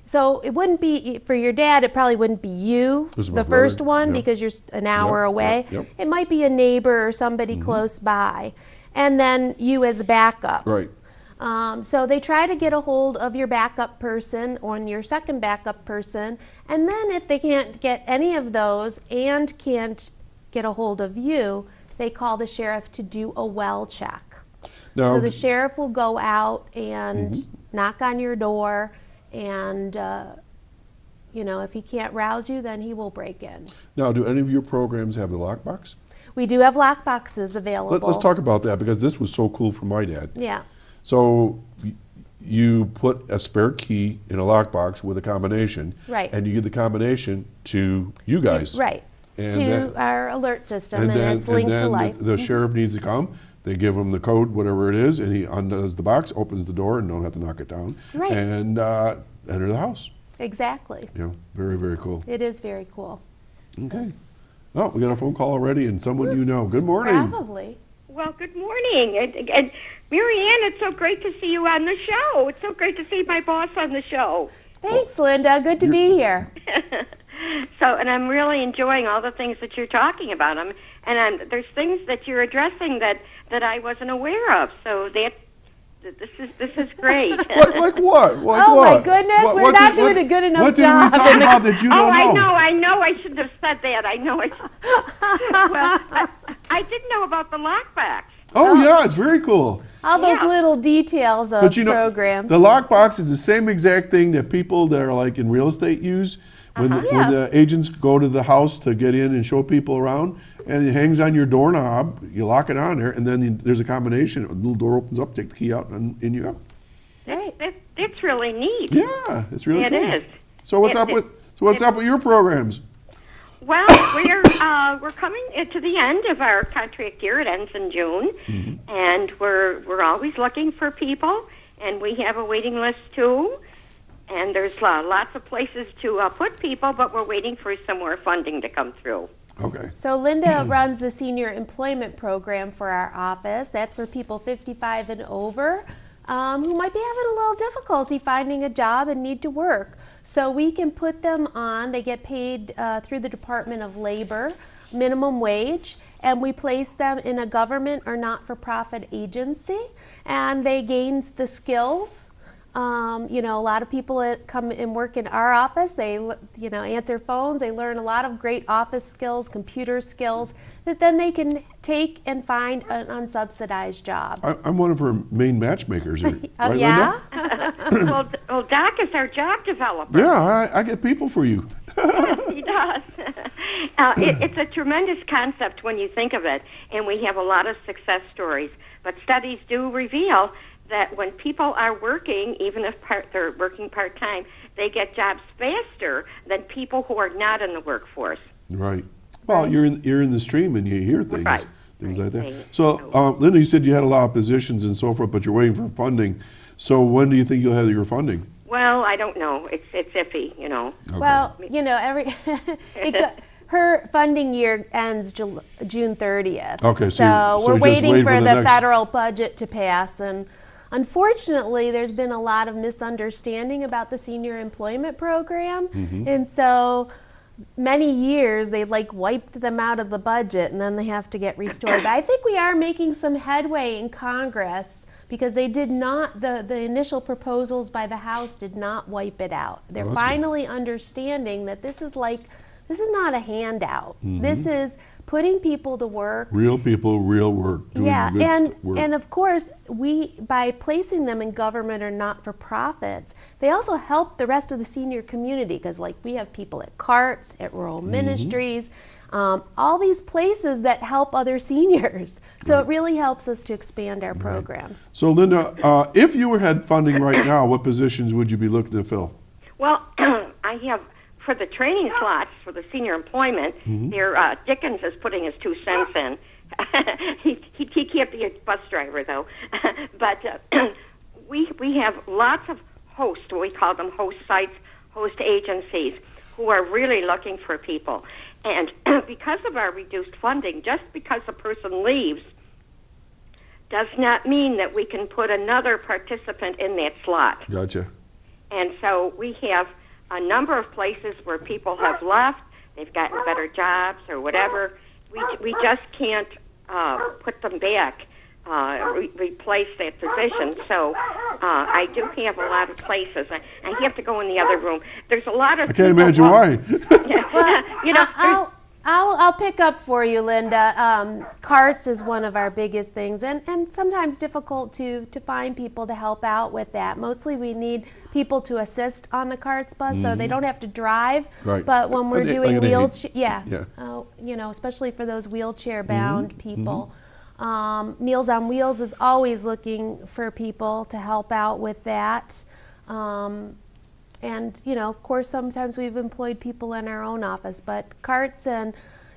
So it wouldn't be, for your dad, it probably wouldn't be you, the first one, because you're an hour away. It might be a neighbor or somebody close by, and then you as a backup. Right. So they try to get a hold of your backup person or your second backup person, and then if they can't get any of those and can't get a hold of you, they call the sheriff to do a well check. Now, So the sheriff will go out and knock on your door, and if he can't rouse you, then he will break in. Now, do any of your programs have the lockbox? We do have lock boxes available. Let's talk about that, because this was so cool for my dad. Yeah. So you put a spare key in a lockbox with a combination, Right. and you give the combination to you guys. Right. And to then- our alert system, and it's linked to life. The sheriff needs to come. They give him the code, whatever it is, and he undoes the box, opens the door, and don't have to knock it down. Right. And enter the house. Exactly. Yeah, very, very cool. It is very cool. Okay. Oh, we got a phone call already, and someone you know. Good morning. Probably. Well, good morning. And Mary Ann, it's so great to see you on the show. It's so great to see my boss on the show. Thanks, Linda. Good to be here. And I'm really enjoying all the things that you're talking about. There's things that you're addressing that I wasn't aware of. So this is great. Like what? Like Oh, what? my goodness, we're not doing a good enough What did job. we talk about that you don't know? I know. I shouldn't have said that. I know. Well, I didn't know about the lockbox. Oh, yeah, it's very cool. All those Yeah. little details of But you know, programs. the lockbox is the same exact thing that people that are like in real estate use when when the agents go to the house to get in and show people around, and it hangs on your doorknob. You lock it on there, and then there's a combination. A little door opens up, take the key out, and in you go. Right. It's really neat. Yeah, it's really It cool. is. So what's up with your programs? Well, we're coming to the end of our contract year. It ends in June, and we're always looking for people, and we have a waiting list too. And there's lots of places to put people, but we're waiting for some more funding to come through. Okay. So Linda runs the senior employment program for our office. That's for people 55 and over who might be having a little difficulty finding a job and need to work. So we can put them on. They get paid through the Department of Labor, minimum wage, and we place them in a government or not-for-profit agency, and they gain the skills. A lot of people that come and work in our office, they answer phones, they learn a lot of great office skills, computer skills, that then they can take and find an unsubsidized job. I'm one of her main matchmakers here. Right, Yeah? Linda? Well, Doc is our job developer. Yeah, I get people for you. He does. It's a tremendous concept when you think of it, and we have a lot of success stories. But studies do reveal that when people are working, even if they're working part-time, they get jobs faster than people who are not in the workforce. Right. Well, you're in the stream and you hear things, Right. things like that. Right. So, Linda, you said you had a lot of positions and so forth, but you're waiting for funding. So when do you think you'll have your funding? Well, I don't know. It's iffy, you know. Okay. Well, you know, her funding year ends June 30th. Okay, so so we're just waiting wait for for the the next- federal budget to pass, and unfortunately, there's been a lot of misunderstanding about the senior employment program, and so many years they wiped them out of the budget, and then they have to get restored. But I think we are making some headway in Congress, because they did not, the initial proposals by the House did not wipe it out. They're that's good. finally understanding that this is not a handout. This is putting people to work. Real people, real work, doing good work. And of course, by placing them in government or not-for-profits, they also help the rest of the senior community, because we have people at CARTS, at Rural Ministries, all these places that help other seniors. So it really helps us to expand our programs. So, Linda, if you had funding right now, what positions would you be looking to fill? Well, I have, for the training slots for the senior employment, Dickens is putting his 2 cents in. he can't be a bus driver, though. But we have lots of hosts, we call them host sites, host agencies, who are really looking for people. And because of our reduced funding, just because a person leaves does not mean that we can put another participant in that slot. Gotcha. And so we have a number of places where people have left, they've gotten better jobs or whatever. We just can't put them back, replace that position. So I do have a lot of places. I have to go in the other room. There's a lot of I can't imagine why. you know, I'll pick up for you, Linda. CARTS is one of our biggest things, and sometimes difficult to find people to help out with that. Mostly we need people to assist on the CARTS bus, so they don't have to drive. Right. But when we're doing wheelchair, Yeah. you know, especially for those wheelchair-bound people. Meals on Wheels is always looking for people to help out with that. And, you know, of course, sometimes we've employed people in our own office, but CARTS, and,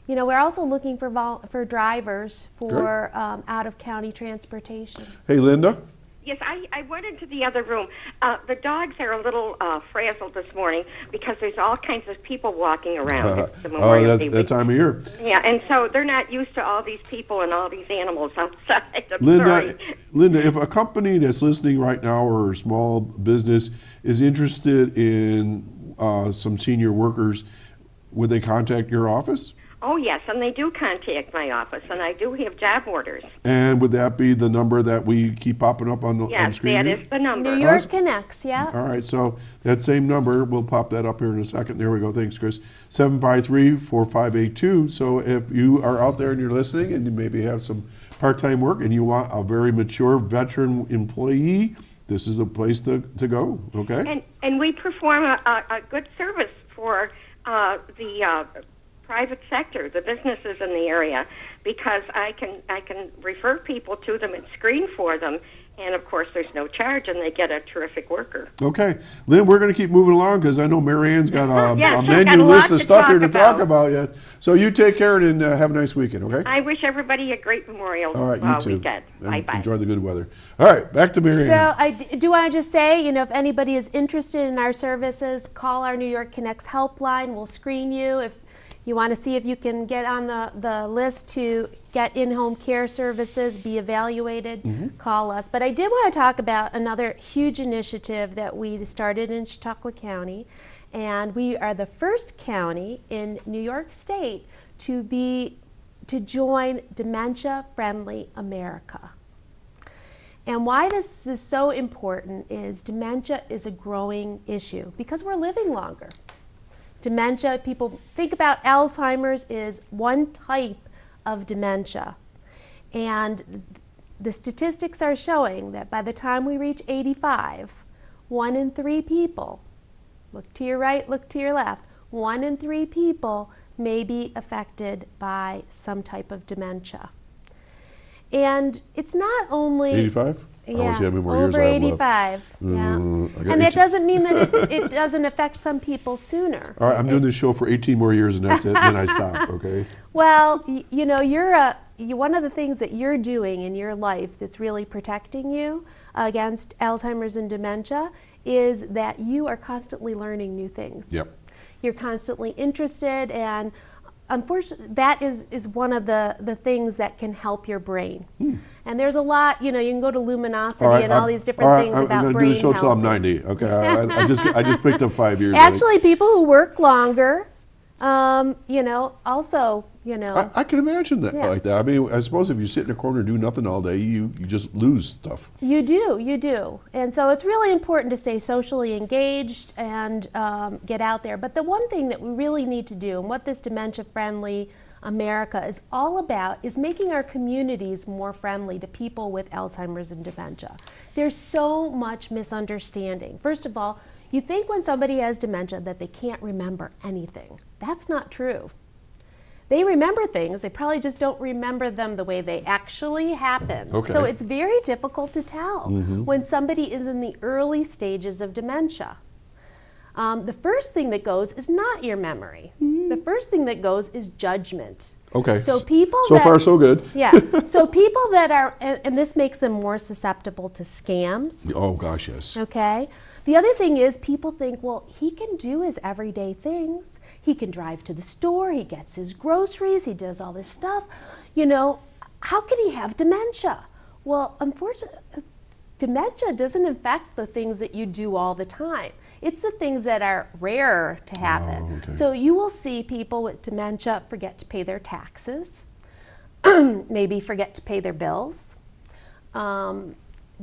you know, we're also looking for drivers for out-of-county transportation. Hey, Linda. Yes, I went into the other room. The dogs are a little frazzled this morning because there's all kinds of people walking around. It's the Memorial Day That's that time of year. Yeah, and so they're not used to all these people and all these animals outside. I'm Linda, sorry. Linda, if a company that's listening right now or a small business is interested in some senior workers, would they contact your office? Oh, yes, and they do contact my office, and I do have job orders. And would that be the number that we keep popping up on the Yes, screen? that here? is the number. New York Connects, yeah. All right, so that same number, we'll pop that up here in a second. There we go. Thanks, Chris. 753-4582. So if you are out there and you're listening and you maybe have some part-time work and you want a very mature veteran employee, this is the place to go, okay? And we perform a good service for the private sector, the businesses in the area, because I can refer people to them and screen for them, and of course there's no charge, and they get a terrific worker. Okay, Lynn, we're going to keep moving along because I know Marianne's got a, Yes, a she's menu got a list lot of to stuff here to talk talk about. Yeah. So you take care and have a nice weekend, okay? I wish everybody a great Memorial All right, you too. weekend. And Bye-bye. enjoy the good weather. All right, back to Marianne. So I do want to just say, you know, if anybody is interested in our services, call our New York Connects helpline. We'll screen you. If you want to see if you can get on the list to get in-home care services, be evaluated, call us. But I did want to talk about another huge initiative that we started in Chautauqua County, and we are the first county in New York State to join Dementia Friendly America. And why this is so important is dementia is a growing issue because we're living longer. Dementia, people think about Alzheimer's is one type of dementia. And the statistics are showing that by the time we reach 85, 1 in 3 people, look to your right, look to your left, 1 in 3 people may be affected by some type of dementia. And it's not only... 85? I want to see how many more years over I have 85. left. Yeah. I got And that 18. doesn't mean that it doesn't affect some people sooner. All right, I'm doing this show for 18 more years and that's it. Then I stop, okay? Well, you know, one of the things that you're doing in your life that's really protecting you against Alzheimer's and dementia is that you are constantly learning new things. Yep. You're constantly interested, and unfortunately, that is one of the things that can help your brain. And there's a lot, you know, you can go to Luminosity and all these different things about I'm brain going to do the show till I'm health. 90. Okay, I just picked up 5 years. Actually, people who work longer, you know, also, you know. I can imagine that Yeah. like that. I mean, I suppose if you sit in a corner and do nothing all day, you just lose stuff. You do. And so it's really important to stay socially engaged and get out there. But the one thing that we really need to do, and what this dementia-friendly America is all about, is making our communities more friendly to people with Alzheimer's and dementia. There's so much misunderstanding. First of all, you think when somebody has dementia that they can't remember anything. That's not true. They remember things, they probably just don't remember them the way they actually happened. Okay. So it's very difficult to tell when somebody is in the early stages of dementia. The first thing that goes is not your memory. The first thing that goes is judgment. Okay. So people so that, far so good. Yeah. So people that are, and this makes them more susceptible to scams. Oh gosh, yes. Okay. The other thing is people think, well, he can do his everyday things. He can drive to the store, he gets his groceries, he does all this stuff. You know, how can he have dementia? Well, unfortunately, dementia doesn't affect the things that you do all the time. It's the things that are rare to happen. Oh, okay. So you will see people with dementia forget to pay their taxes, maybe forget to pay their bills.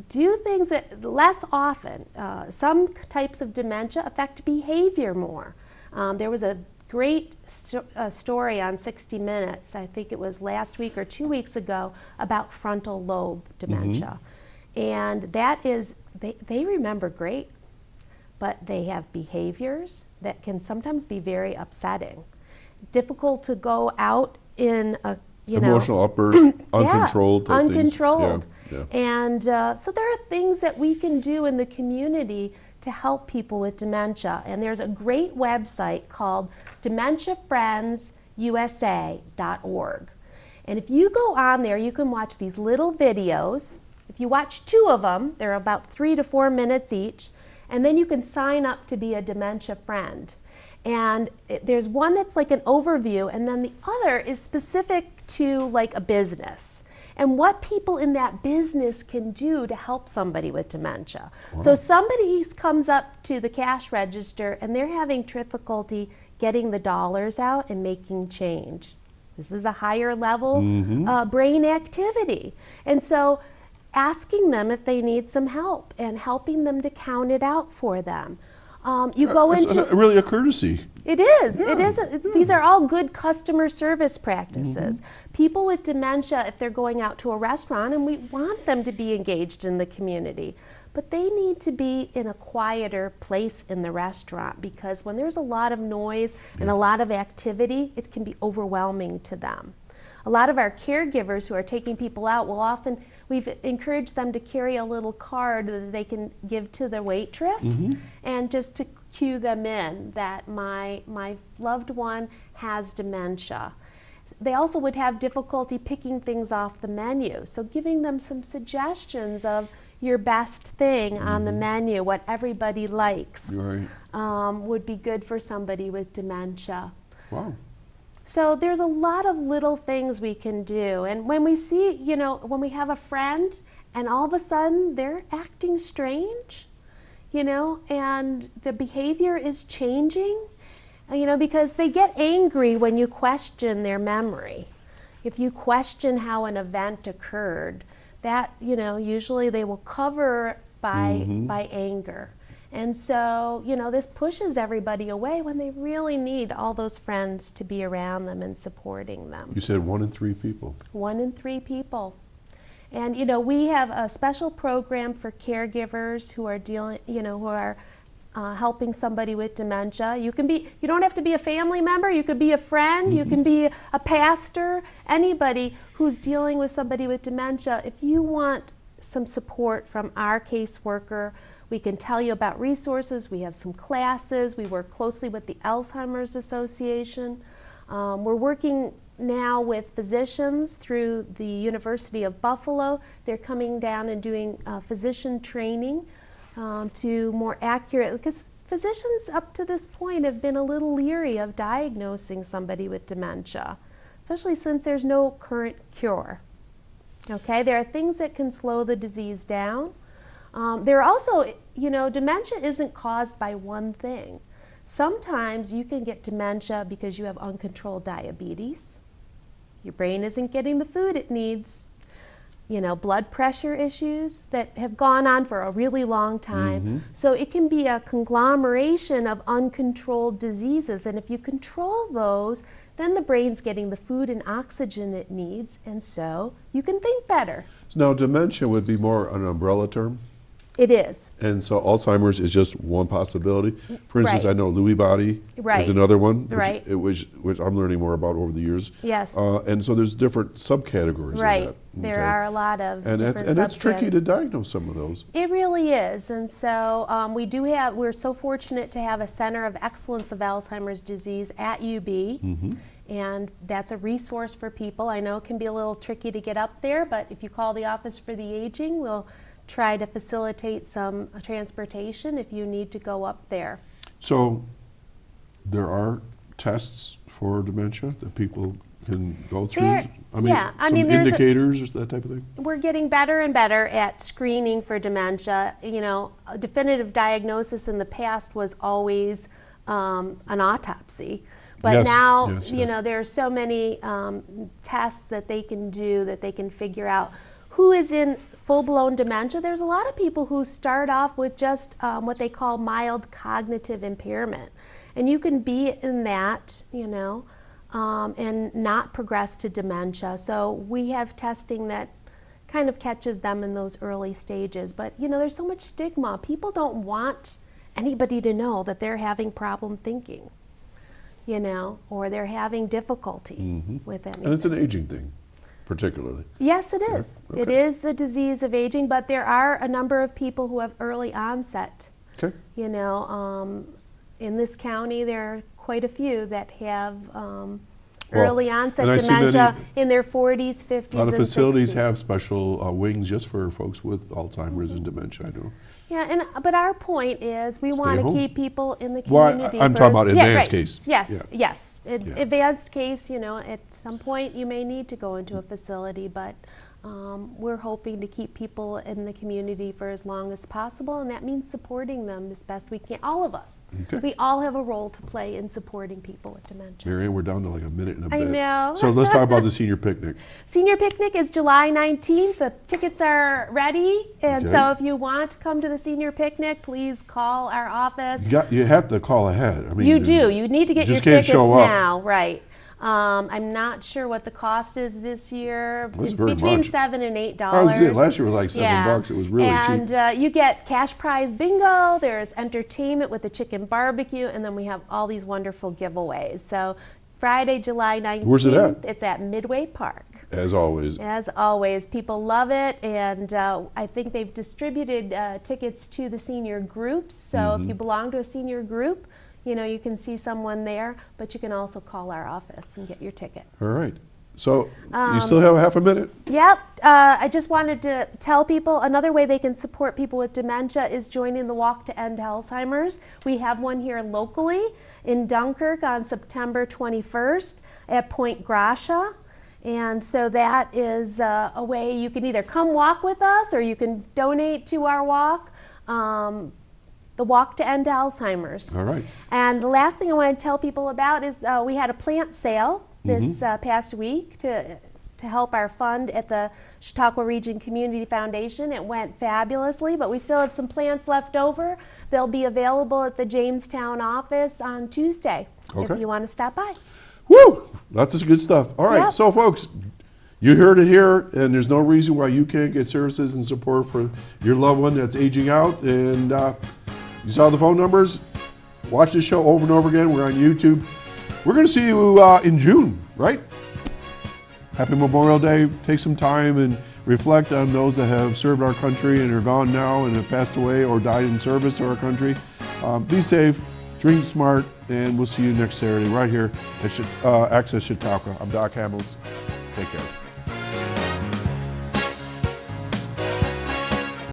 Do things that less often. Some types of dementia affect behavior more. There was a great story on 60 Minutes, I think it was last week or 2 weeks ago, about frontal lobe dementia. And that is, they remember great, but they have behaviors that can sometimes be very upsetting. Difficult to go out in a, Emotional outburst, uncontrolled. Yeah, type things. uncontrolled. Yeah. And so there are things that we can do in the community to help people with dementia. And there's a great website called dementiafriendsusa.org. And if you go on there, you can watch these little videos. If you watch 2 of them, they're about 3 to 4 minutes each, and then you can sign up to be a dementia friend. And there's one that's like an overview, and then the other is specific to like a business and what people in that business can do to help somebody with dementia. Wow. So somebody comes up to the cash register and they're having difficulty getting the dollars out and making change. This is a higher level brain activity. And so asking them if they need some help and helping them to count it out for them. You go It's into really a courtesy. it is. It is. These are all good customer service practices. People with dementia, if they're going out to a restaurant, and we want them to be engaged in the community, but they need to be in a quieter place in the restaurant, because when there's a lot of noise and a lot of activity, it can be overwhelming to them. A lot of our caregivers who are taking people out will often, we've encouraged them to carry a little card that they can give to the waitress and just to cue them in that my loved one has dementia. They also would have difficulty picking things off the menu, so giving them some suggestions of your best thing on the menu, what everybody likes, Right. would be good for somebody with dementia. Wow. So there's a lot of little things we can do. And when we see, when we have a friend and all of a sudden they're acting strange, and the behavior is changing, because they get angry when you question their memory. If you question how an event occurred, that, usually they will cover by anger. And so, this pushes everybody away when they really need all those friends to be around them and supporting them. You said 1 in 3 people. 1 in 3 people. And, we have a special program for caregivers who are helping somebody with dementia. You don't have to be a family member, you could be a friend, you can be a pastor, anybody who's dealing with somebody with dementia. If you want some support from our caseworker. We can tell you about resources. We have some classes. We work closely with the Alzheimer's Association. We're working now with physicians through the University of Buffalo. They're coming down and doing physician training to more accurate, because physicians up to this point have been a little leery of diagnosing somebody with dementia, especially since there's no current cure. Okay, there are things that can slow the disease down. There are also, dementia isn't caused by one thing. Sometimes you can get dementia because you have uncontrolled diabetes. Your brain isn't getting the food it needs. Blood pressure issues that have gone on for a really long time. So it can be a conglomeration of uncontrolled diseases, and if you control those, then the brain's getting the food and oxygen it needs, and so you can think better. So now dementia would be more an umbrella term? It is. And so Alzheimer's is just one possibility. For instance, Right. I know Lewy body Right. is another one, Right. which I'm learning more about over the years. Yes. And so there's different subcategories Right. of that. There are a lot of And different it's tricky subcategories. to diagnose some of those. It really is, and so we're so fortunate to have a Center of Excellence of Alzheimer's Disease at UB, and that's a resource for people. I know it can be a little tricky to get up there, but if you call the Office for the Aging, we'll try to facilitate some transportation if you need to go up there. So there are tests for dementia that people can go through? Some indicators or that type of thing? We're getting better and better at screening for dementia. A definitive diagnosis in the past was always an autopsy. But Yes, now, yes, yes. there are so many tests that they can do that they can figure out who is in full-blown dementia. There's a lot of people who start off with just what they call mild cognitive impairment. And you can be in that, and not progress to dementia. So we have testing that kind of catches them in those early stages. But, there's so much stigma. People don't want anybody to know that they're having problem thinking, or they're having difficulty with anything. And it's an aging thing, particularly. Yes, it is. Okay. It is a disease of aging, but there are a number of people who have early onset. Okay. In this county, there are quite a few that have early onset and I see dementia many- in their 40s, 50s, A lot of and facilities 60s. have special wings just for folks with Alzheimer's and dementia, I know. Yeah, but our point is we Stay want to home. keep people in the Well, community I'm first. talking about Yeah, advanced right. case. Yes, Yeah. yes. Yeah. Advanced case, at some point you may need to go into a facility, but we're hoping to keep people in the community for as long as possible, and that means supporting them as best we can. All of us. Okay. We all have a role to play in supporting people with dementia. Marianne, we're down to like a minute and a I bit. know. So let's talk about the senior picnic. Senior picnic is July 19th. The tickets are ready, and Okay. so if you want to come to the senior picnic, please call our office. You have to call ahead. You do. You need to get your just can't tickets show up. now, right? I'm not sure what the cost is this year. That's It's very between much. $7 and $8. Last year was like $7. It was really cheap. And you get cash prize bingo. There's entertainment with the chicken barbecue, and then we have all these wonderful giveaways. So Friday, July 19th. Where's it at? It's at Midway Park. As always. As always, people love it, and I think they've distributed tickets to the senior groups. So if you belong to a senior group, you can see someone there, but you can also call our office and get your ticket. All right. So you still have half a minute? Yep. I just wanted to tell people another way they can support people with dementia is joining the Walk to End Alzheimer's. We have one here locally in Dunkirk on September 21st at Point Gracia. And so that is a way you can either come walk with us or you can donate to our walk. The Walk to End Alzheimer's. All right. And the last thing I want to tell people about is we had a plant sale this past week to help our fund at the Chautauqua Region Community Foundation. It went fabulously, but we still have some plants left over. They'll be available at the Jamestown office on Tuesday Okay. if you want to stop by. Woo! Lots of good stuff. All right. Yep. So, folks, you heard it here, and there's no reason why you can't get services and support for your loved one that's aging out. And you saw the phone numbers. Watch this show over and over again. We're on YouTube. We're going to see you in June, right? Happy Memorial Day. Take some time and reflect on those that have served our country and are gone now and have passed away or died in service to our country. Be safe, drink smart, and we'll see you next Saturday right here at Access Chautauqua. I'm Doc Hamels. Take care.